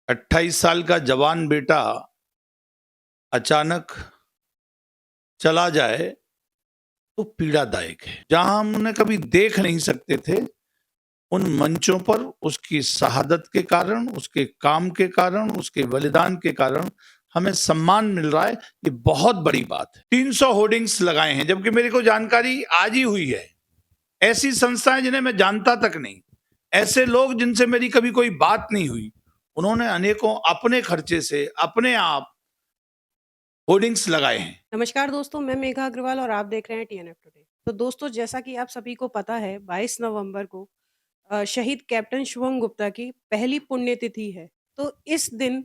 28 साल का जवान बेटा अचानक चला जाए तो पीड़ादायक है। जहां हम उन्हें कभी देख नहीं सकते थे, उन मंचों पर उसकी शहादत के कारण, उसके काम के कारण, उसके बलिदान के कारण हमें सम्मान मिल रहा है। ये बहुत बड़ी बात है। 300 होर्डिंग्स लगाए हैं, जबकि मेरे को जानकारी आज ही हुई है। ऐसी संस्थाएं जिन्हें मैं जानता तक नहीं, ऐसे लोग जिनसे मेरी कभी कोई बात नहीं हुई, उन्होंने अनेकों अपने खर्चे से अपने आप होर्डिंग्स लगाए हैं। नमस्कार दोस्तों, मैं मेघा अग्रवाल और आप देख रहे हैं टीएनएफ टुडे। तो दोस्तों, जैसा कि आप सभी को पता है, 22 नवंबर को शहीद कैप्टन शुभम गुप्ता की पहली पुण्यतिथि है। तो इस दिन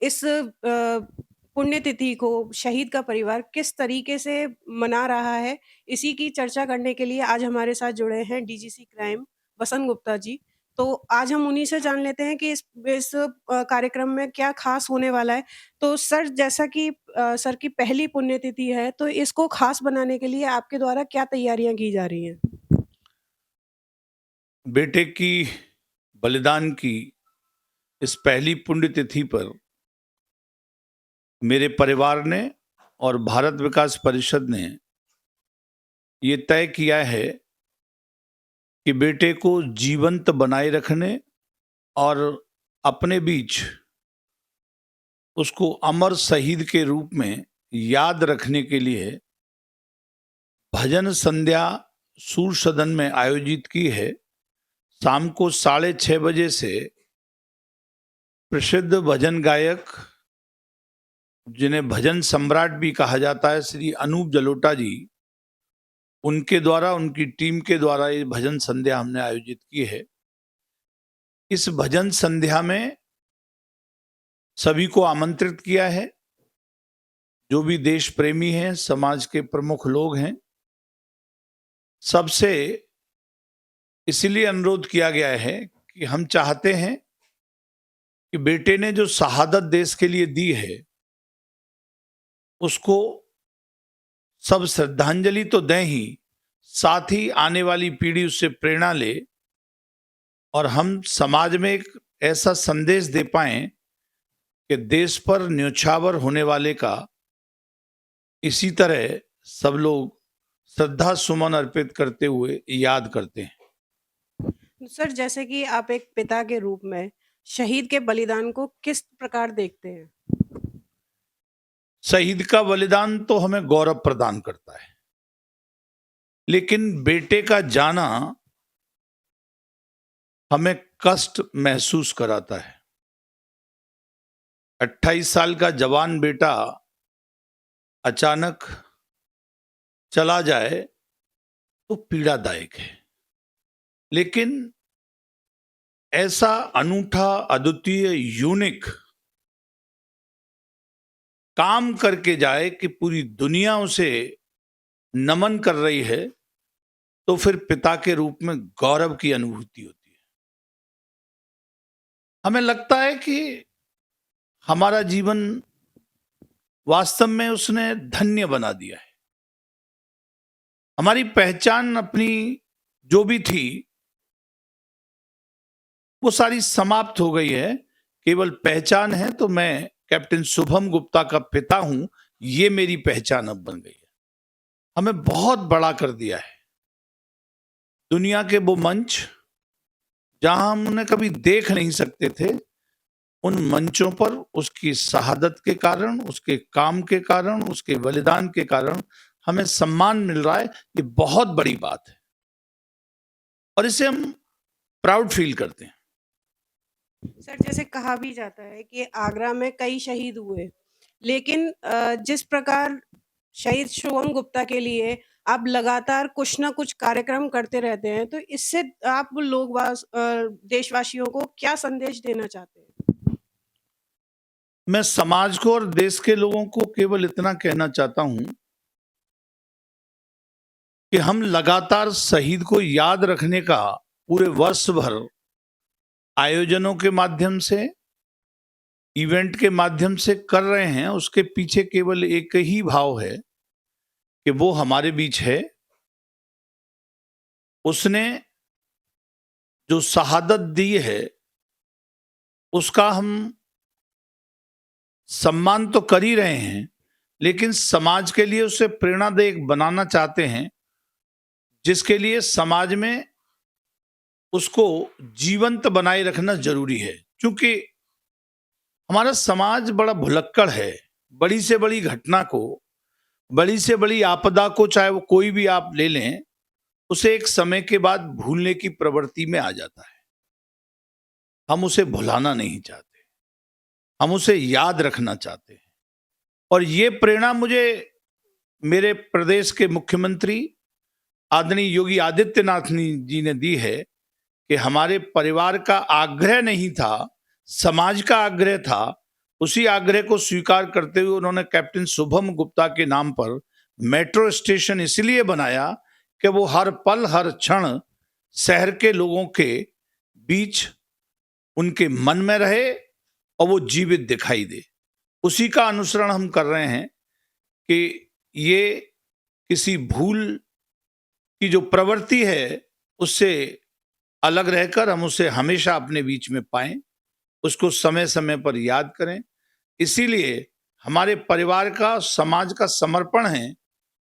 इस पुण्यतिथि को शहीद का परिवार किस तरीके से मना रहा है, इसी की चर्चा करने के लिए आज हमारे साथ जुड़े हैं डीजीसी क्राइम वसंत गुप्ता जी। तो आज हम उन्हीं से जान लेते हैं कि इस कार्यक्रम में क्या खास होने वाला है। तो सर, जैसा कि सर की पहली पुण्यतिथि है, तो इसको खास बनाने के लिए आपके द्वारा क्या तैयारियां की जा रही हैं? बेटे की बलिदान की इस पहली पुण्यतिथि पर मेरे परिवार ने और भारत विकास परिषद ने ये तय किया है कि बेटे को जीवंत बनाए रखने और अपने बीच उसको अमर शहीद के रूप में याद रखने के लिए भजन संध्या सूर सदन में आयोजित की है। शाम को 6:30 बजे से प्रसिद्ध भजन गायक, जिन्हें भजन सम्राट भी कहा जाता है, श्री अनूप जलोटा जी, उनके द्वारा, उनकी टीम के द्वारा ये भजन संध्या हमने आयोजित की है। इस भजन संध्या में सभी को आमंत्रित किया है। जो भी देश प्रेमी हैं, समाज के प्रमुख लोग हैं, सबसे इसलिए अनुरोध किया गया है कि हम चाहते हैं कि बेटे ने जो शहादत देश के लिए दी है, उसको सब श्रद्धांजलि तो दें ही, साथ ही आने वाली पीढ़ी उससे प्रेरणा ले और हम समाज में एक ऐसा संदेश दे पाएं कि देश पर न्योछावर होने वाले का इसी तरह सब लोग श्रद्धा सुमन अर्पित करते हुए याद करते हैं। सर, जैसे कि आप एक पिता के रूप में शहीद के बलिदान को किस प्रकार देखते हैं? शहीद का बलिदान तो हमें गौरव प्रदान करता है, लेकिन बेटे का जाना हमें कष्ट महसूस कराता है। 28 साल का जवान बेटा अचानक चला जाए तो पीड़ादायक है, लेकिन ऐसा अनूठा, अद्वितीय, यूनिक काम करके जाए कि पूरी दुनिया उसे नमन कर रही है, तो फिर पिता के रूप में गौरव की अनुभूति होती है। हमें लगता है कि हमारा जीवन वास्तव में उसने धन्य बना दिया है। हमारी पहचान अपनी जो भी थी, वो सारी समाप्त हो गई है। केवल पहचान है तो मैं कैप्टन शुभम गुप्ता का पिता हूं, ये मेरी पहचान अब बन गई है। हमें बहुत बड़ा कर दिया है। दुनिया के वो मंच जहां हम उन्हें कभी देख नहीं सकते थे, उन मंचों पर उसकी शहादत के कारण, उसके काम के कारण, उसके बलिदान के कारण हमें सम्मान मिल रहा है। ये बहुत बड़ी बात है और इसे हम प्राउड फील करते हैं। सर, जैसे कहा भी जाता है कि आगरा में कई शहीद हुए, लेकिन जिस प्रकार शहीद शुभम गुप्ता के लिए आप लगातार कुछ ना कुछ कार्यक्रम करते रहते हैं, तो इससे आप देशवासियों को क्या संदेश देना चाहते हैं? मैं समाज को और देश के लोगों को केवल इतना कहना चाहता हूं कि हम लगातार शहीद को याद रखने का पूरे वर्ष भर आयोजनों के माध्यम से, इवेंट के माध्यम से कर रहे हैं। उसके पीछे केवल एक ही भाव है कि वो हमारे बीच है। उसने जो शहादत दी है, उसका हम सम्मान तो कर ही रहे हैं, लेकिन समाज के लिए उसे प्रेरणादायक बनाना चाहते हैं, जिसके लिए समाज में उसको जीवंत बनाए रखना जरूरी है। क्योंकि हमारा समाज बड़ा भुलक्कड़ है। बड़ी से बड़ी घटना को, बड़ी से बड़ी आपदा को, चाहे वो कोई भी आप ले लें, उसे एक समय के बाद भूलने की प्रवृत्ति में आ जाता है। हम उसे भुलाना नहीं चाहते, हम उसे याद रखना चाहते हैं। और ये प्रेरणा मुझे मेरे प्रदेश के मुख्यमंत्री आदरणीय योगी आदित्यनाथ जी ने दी है कि हमारे परिवार का आग्रह नहीं था, समाज का आग्रह था। उसी आग्रह को स्वीकार करते हुए उन्होंने कैप्टन शुभम गुप्ता के नाम पर मेट्रो स्टेशन इसलिए बनाया कि वो हर पल हर क्षण शहर के लोगों के बीच उनके मन में रहे और वो जीवित दिखाई दे। उसी का अनुसरण हम कर रहे हैं कि ये किसी भूल की जो प्रवृत्ति है उससे अलग रहकर हम उसे हमेशा अपने बीच में पाएं, उसको समय समय पर याद करें। इसीलिए हमारे परिवार का, समाज का समर्पण है।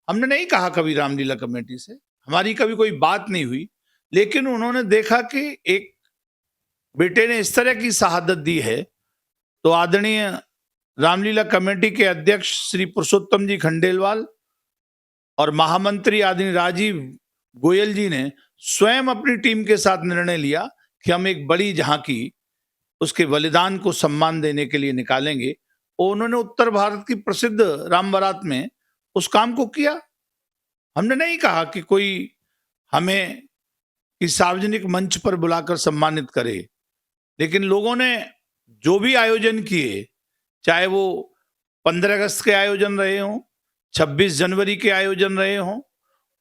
हमने नहीं कहा कभी रामलीला कमेटी से, हमारी कभी कोई बात नहीं हुई, लेकिन उन्होंने देखा कि एक बेटे ने इस तरह की शहादत दी है, तो आदरणीय रामलीला कमेटी के अध्यक्ष श्री पुरुषोत्तम जी खंडेलवाल और महामंत्री आदरणीय राजीव गोयल जी ने स्वयं अपनी टीम के साथ निर्णय लिया कि हम एक बड़ी झांकी उसके बलिदान को सम्मान देने के लिए निकालेंगे। और उन्होंने उत्तर भारत की प्रसिद्ध राम बारात में उस काम को किया। हमने नहीं कहा कि कोई हमें इस सार्वजनिक मंच पर बुलाकर सम्मानित करे, लेकिन लोगों ने जो भी आयोजन किए, चाहे वो 15 अगस्त के आयोजन रहे हों, 26 जनवरी के आयोजन रहे हों,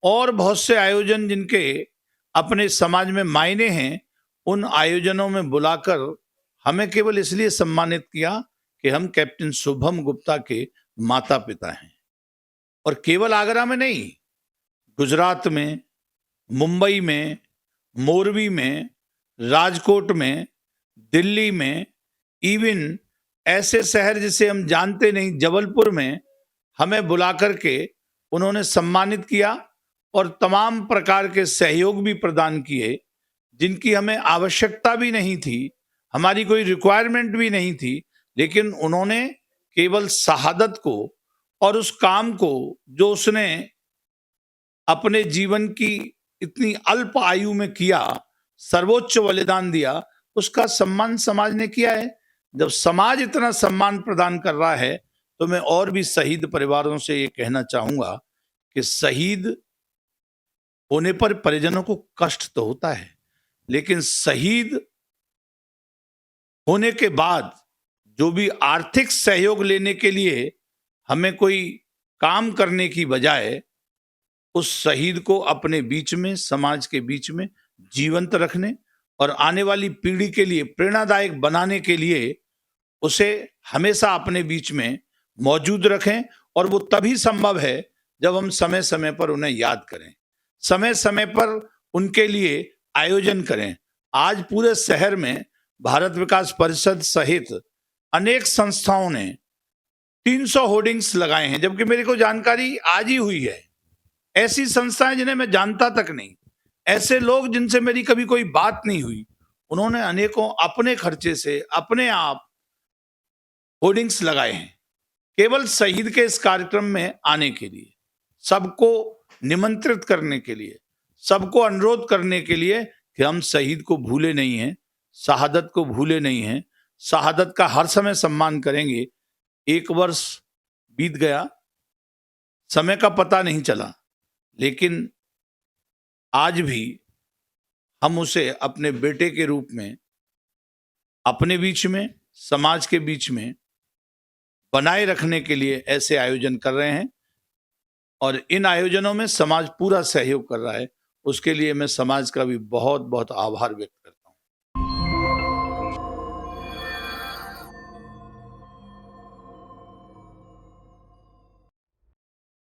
और बहुत से आयोजन जिनके अपने समाज में मायने हैं, उन आयोजनों में बुलाकर हमें केवल इसलिए सम्मानित किया कि हम कैप्टन शुभम गुप्ता के माता पिता हैं। और केवल आगरा में नहीं, गुजरात में, मुंबई में, मोरबी में, राजकोट में, दिल्ली में, इवन ऐसे शहर जिसे हम जानते नहीं, जबलपुर में हमें बुलाकर के उन्होंने सम्मानित किया और तमाम प्रकार के सहयोग भी प्रदान किए, जिनकी हमें आवश्यकता भी नहीं थी, हमारी कोई रिक्वायरमेंट भी नहीं थी, लेकिन उन्होंने केवल शहादत को और उस काम को जो उसने अपने जीवन की इतनी अल्प आयु में किया, सर्वोच्च बलिदान दिया, उसका सम्मान समाज ने किया है। जब समाज इतना सम्मान प्रदान कर रहा है, तो मैं और भी शहीद परिवारों से ये कहना चाहूंगा कि शहीद होने पर परिजनों को कष्ट तो होता है, लेकिन शहीद होने के बाद जो भी आर्थिक सहयोग लेने के लिए हमें कोई काम करने की बजाय उस शहीद को अपने बीच में, समाज के बीच में जीवंत रखने और आने वाली पीढ़ी के लिए प्रेरणादायक बनाने के लिए उसे हमेशा अपने बीच में मौजूद रखें। और वो तभी संभव है जब हम समय समय पर उन्हें याद करें, समय समय पर उनके लिए आयोजन करें। आज पूरे शहर में भारत विकास परिषद सहित अनेक संस्थाओं ने 300 होर्डिंग्स लगाए हैं, जबकि मेरे को जानकारी आज ही हुई है। ऐसी संस्थाएं जिन्हें मैं जानता तक नहीं, ऐसे लोग जिनसे मेरी कभी कोई बात नहीं हुई, उन्होंने अनेकों अपने खर्चे से अपने आप होर्डिंग्स लगाए हैं, केवल शहीद के इस कार्यक्रम में आने के लिए, सबको निमंत्रित करने के लिए, सबको अनुरोध करने के लिए कि हम शहीद को भूले नहीं हैं, शहादत को भूले नहीं हैं, शहादत का हर समय सम्मान करेंगे। 1 वर्ष बीत गया, समय का पता नहीं चला, लेकिन आज भी हम उसे अपने बेटे के रूप में अपने बीच में, समाज के बीच में बनाए रखने के लिए ऐसे आयोजन कर रहे हैं। और इन आयोजनों में समाज पूरा सहयोग कर रहा है, उसके लिए मैं समाज का भी बहुत बहुत आभार व्यक्त